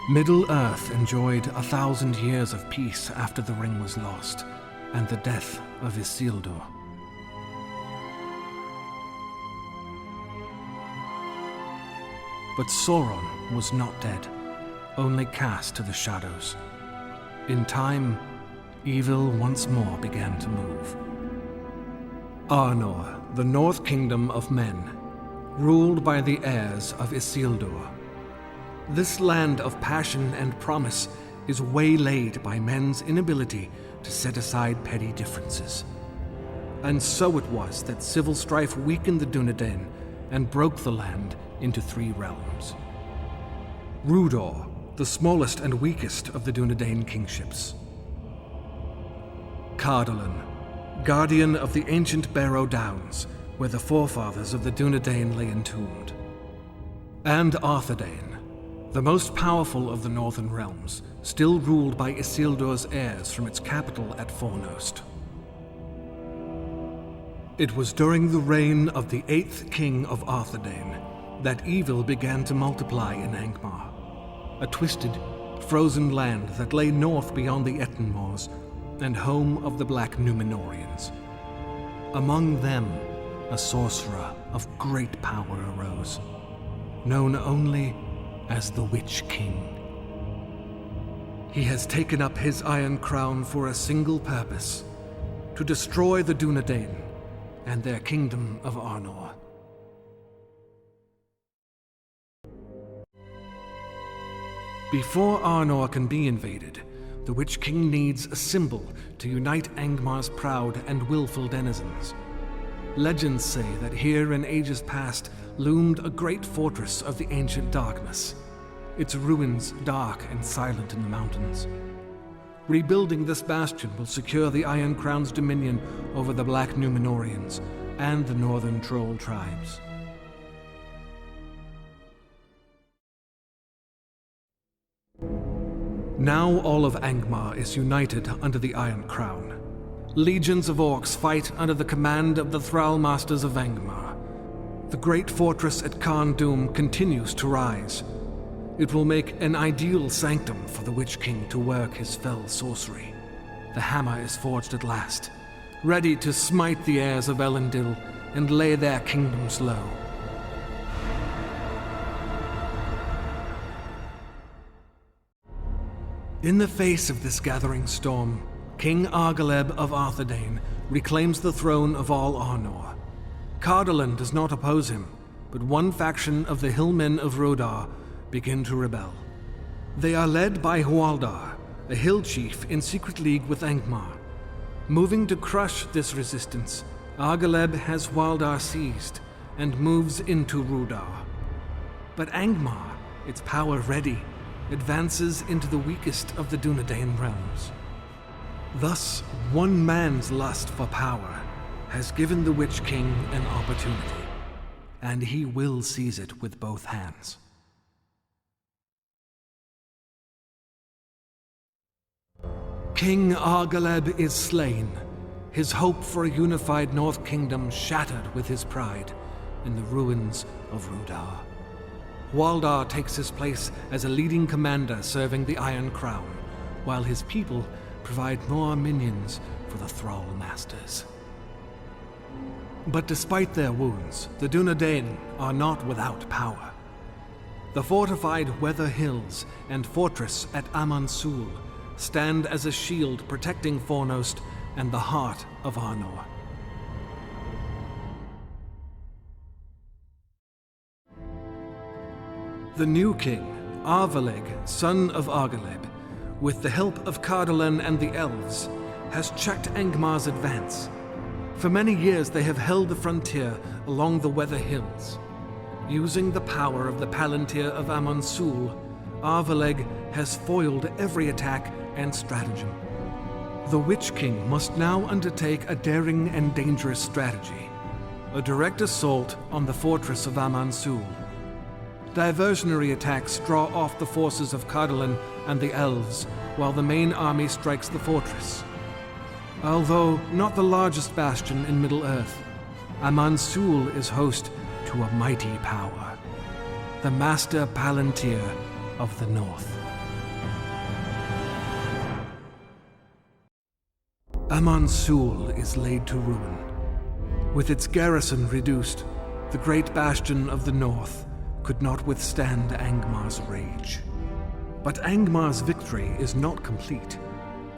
Middle-earth enjoyed 1,000 years of peace after the ring was lost, and the death of Isildur. But Sauron was not dead, only cast to the shadows. In time, evil once more began to move. Arnor, the North Kingdom of men, ruled by the heirs of Isildur. This land of passion and promise is waylaid by men's inability to set aside petty differences. And so it was that civil strife weakened the Dunedain and broke the land into 3 realms. Rudor, the smallest and weakest of the Dunedain kingships. Cardolan, guardian of the ancient Barrow Downs, where the forefathers of the Dunedain lay entombed. And Arthedain, the most powerful of the northern realms, still ruled by Isildur's heirs from its capital at Fornost. It was during the reign of the 8th king of Arthedain that evil began to multiply in Angmar, a twisted, frozen land that lay north beyond the Etten Moors and home of the Black Númenóreans. Among them, a sorcerer of great power arose, known only as the Witch King. He has taken up his iron crown for a single purpose: to destroy the Dunedain and their kingdom of Arnor. Before Arnor can be invaded, the Witch King needs a symbol to unite Angmar's proud and willful denizens. Legends say that here in ages past loomed a great fortress of the ancient darkness, its ruins dark and silent in the mountains. Rebuilding this bastion will secure the Iron Crown's dominion over the Black Númenóreans and the northern troll tribes. Now all of Angmar is united under the Iron Crown. Legions of orcs fight under the command of the Thrall Masters of Angmar. The great fortress at Khand Dûm continues to rise. It will make an ideal sanctum for the Witch King to work his fell sorcery. The hammer is forged at last, ready to smite the heirs of Elendil and lay their kingdoms low. In the face of this gathering storm, King Argaleb of Arthedain reclaims the throne of all Arnor. Cardolan does not oppose him, but one faction of the Hillmen of Rodar begin to rebel. They are led by Hwaldar, a hill chief in secret league with Angmar. Moving to crush this resistance, Argaleb has Hwaldar seized and moves into Rudar. But Angmar, its power ready, advances into the weakest of the Dunedain realms. Thus, one man's lust for power has given the Witch King an opportunity, and he will seize it with both hands. King Argaleb is slain, his hope for a unified North Kingdom shattered with his pride in the ruins of Rudar. Hwaldar takes his place as a leading commander serving the Iron Crown, while his people provide more minions for the Thrall Masters. But despite their wounds, the Dunedain are not without power. The fortified Weather Hills and fortress at Amansul stand as a shield protecting Fornost and the heart of Arnor. The new king, Arvaleg, son of Argaleb, with the help of Cardolan and the elves, has checked Angmar's advance. For many years they have held the frontier along the Weather Hills. Using the power of the Palantir of Amansul, Arvaleg has foiled every attack and stratagem. The Witch King must now undertake a daring and dangerous strategy, a direct assault on the fortress of Amansul. Diversionary attacks draw off the forces of Cardolan and the elves, while the main army strikes the fortress. Although not the largest bastion in Middle-earth, Amansul is host to a mighty power, the Master Palantir of the North. Aman-Sul is laid to ruin. With its garrison reduced, the great bastion of the north could not withstand Angmar's rage. But Angmar's victory is not complete.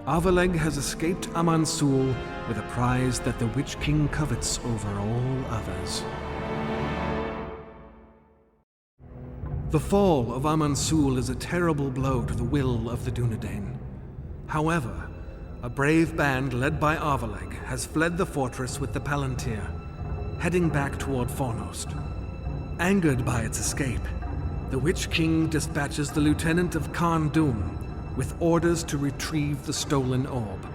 Arvaleg has escaped Aman-Sul with a prize that the Witch King covets over all others. The fall of Aman-Sul is a terrible blow to the will of the Dunedain. However, a brave band led by Arvaleg has fled the fortress with the Palantir, heading back toward Fornost. Angered by its escape, the Witch King dispatches the lieutenant of Khan Dum with orders to retrieve the stolen orb.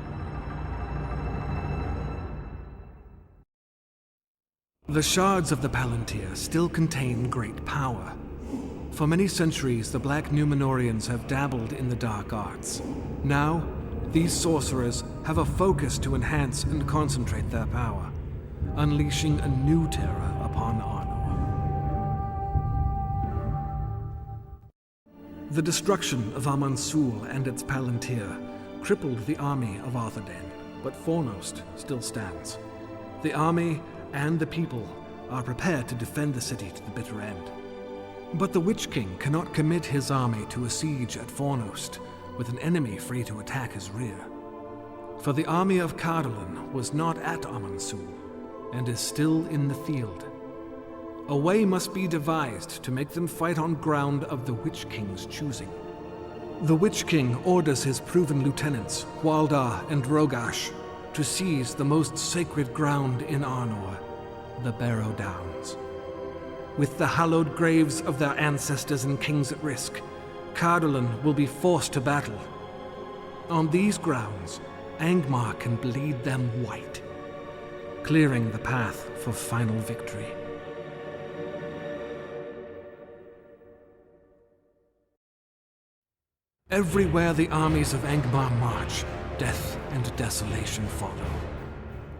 The shards of the Palantir still contain great power. For many centuries, the Black Numenorians have dabbled in the dark arts. Now, these sorcerers have a focus to enhance and concentrate their power, unleashing a new terror upon Arnor. The destruction of Aman-Sul and its Palantir crippled the army of Arthedain, but Fornost still stands. The army and the people are prepared to defend the city to the bitter end. But the Witch King cannot commit his army to a siege at Fornost with an enemy free to attack his rear. For the army of Cardolan was not at Aman-Sul and is still in the field. A way must be devised to make them fight on ground of the Witch King's choosing. The Witch King orders his proven lieutenants, Waldar and Rogash, to seize the most sacred ground in Arnor, the Barrow Downs. With the hallowed graves of their ancestors and kings at risk, Cardolan will be forced to battle. On these grounds, Angmar can bleed them white, clearing the path for final victory. Everywhere the armies of Angmar march, death and desolation follow.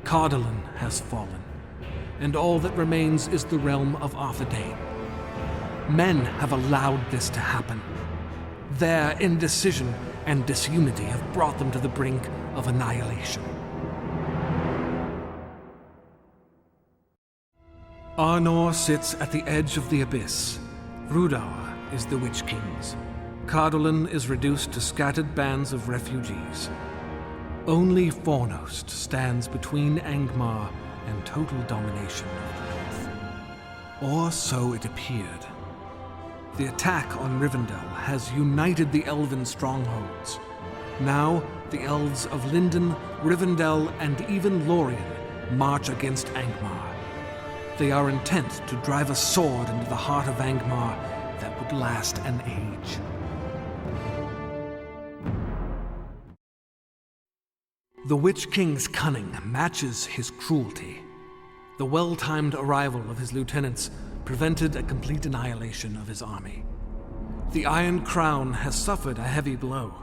Cardolan has fallen, and all that remains is the realm of Arthedain. Men have allowed this to happen. Their indecision and disunity have brought them to the brink of annihilation. Arnor sits at the edge of the abyss. Rudar is the Witch King's. Cardolan is reduced to scattered bands of refugees. Only Fornost stands between Angmar and total domination of the North. Or so it appeared. The attack on Rivendell has united the elven strongholds. Now, the elves of Lindon, Rivendell, and even Lorien march against Angmar. They are intent to drive a sword into the heart of Angmar that would last an age. The Witch King's cunning matches his cruelty. The well-timed arrival of his lieutenants prevented a complete annihilation of his army. The Iron Crown has suffered a heavy blow,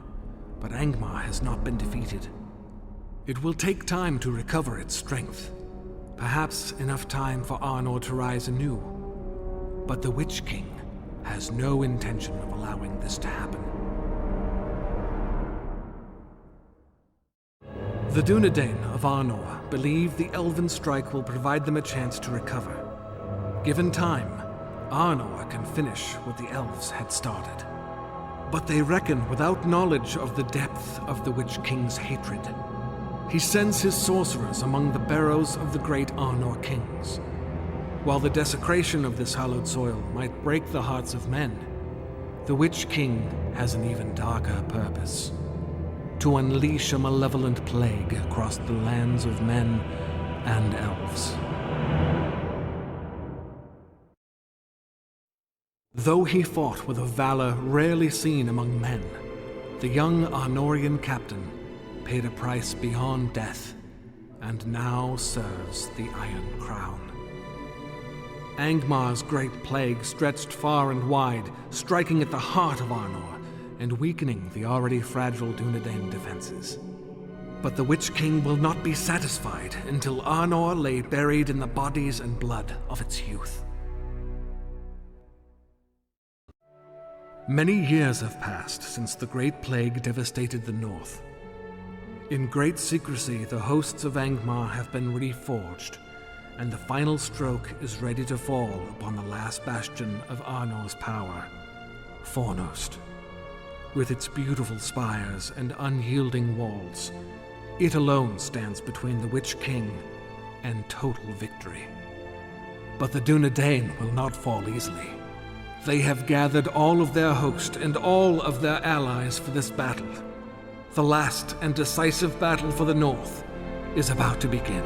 but Angmar has not been defeated. It will take time to recover its strength, perhaps enough time for Arnor to rise anew. But the Witch King has no intention of allowing this to happen. The Dunedain of Arnor believe the Elven Strike will provide them a chance to recover. Given time, Arnor can finish what the elves had started. But they reckon without knowledge of the depth of the Witch King's hatred. He sends his sorcerers among the barrows of the great Arnor kings. While the desecration of this hallowed soil might break the hearts of men, the Witch King has an even darker purpose: to unleash a malevolent plague across the lands of men and elves. Though he fought with a valor rarely seen among men, the young Arnorian captain paid a price beyond death, and now serves the Iron Crown. Angmar's great plague stretched far and wide, striking at the heart of Arnor and weakening the already fragile Dunedain defenses. But the Witch King will not be satisfied until Arnor lay buried in the bodies and blood of its youth. Many years have passed since the Great Plague devastated the north. In great secrecy, the hosts of Angmar have been reforged, and the final stroke is ready to fall upon the last bastion of Arnor's power, Fornost. With its beautiful spires and unyielding walls, it alone stands between the Witch King and total victory. But the Dunedain will not fall easily. They have gathered all of their host and all of their allies for this battle. The last and decisive battle for the North is about to begin.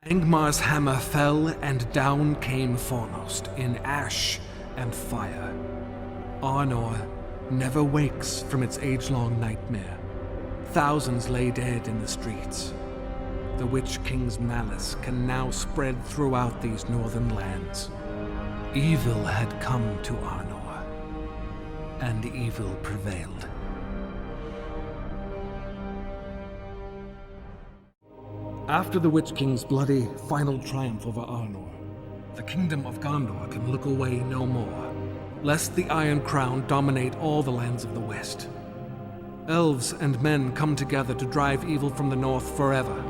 Angmar's hammer fell, and down came Fornost in ash and fire. Arnor never wakes from its age-long nightmare. Thousands lay dead in the streets. The Witch King's malice can now spread throughout these northern lands. Evil had come to Arnor, and evil prevailed. After the Witch King's bloody final triumph over Arnor, the kingdom of Gondor can look away no more, lest the Iron Crown dominate all the lands of the West. Elves and men come together to drive evil from the north forever.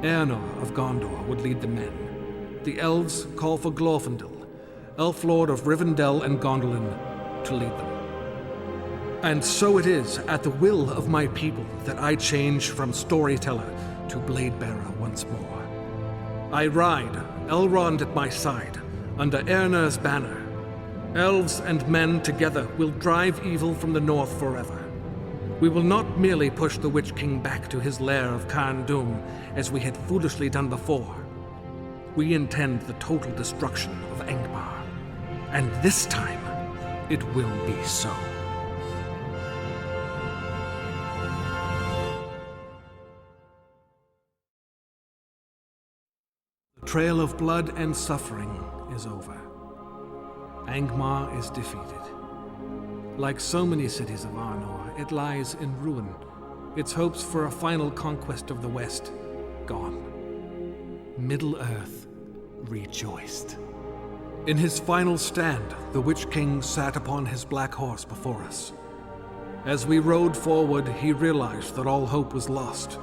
Eärnur of Gondor would lead the men. The elves call for Glorfindel, Elf Lord of Rivendell and Gondolin, to lead them. And so it is at the will of my people that I change from storyteller to blade-bearer once more. I ride, Elrond at my side, under Eärnur's banner. Elves and men together will drive evil from the north forever. We will not merely push the Witch King back to his lair of Carn Dûm, as we had foolishly done before. We intend the total destruction of Angmar. And this time, it will be so. The trail of blood and suffering is over. Angmar is defeated. Like so many cities of Arnor, it lies in ruin, its hopes for a final conquest of the West gone. Middle-earth rejoiced. In his final stand, the Witch King sat upon his black horse before us. As we rode forward, he realized that all hope was lost.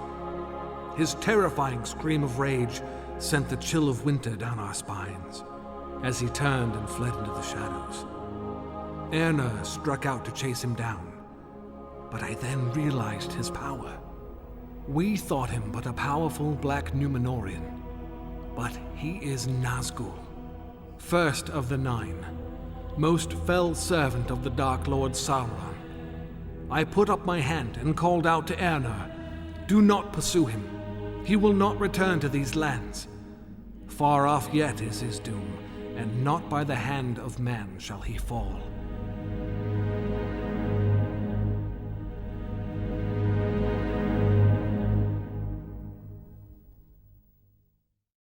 His terrifying scream of rage sent the chill of winter down our spines as he turned and fled into the shadows. Eärnur struck out to chase him down, but I then realized his power. We thought him but a powerful black Númenórean, but he is Nazgul, first of the Nine, most fell servant of the Dark Lord Sauron. I put up my hand and called out to Eärnur, "Do not pursue him. He will not return to these lands. Far off yet is his doom, and not by the hand of man shall he fall."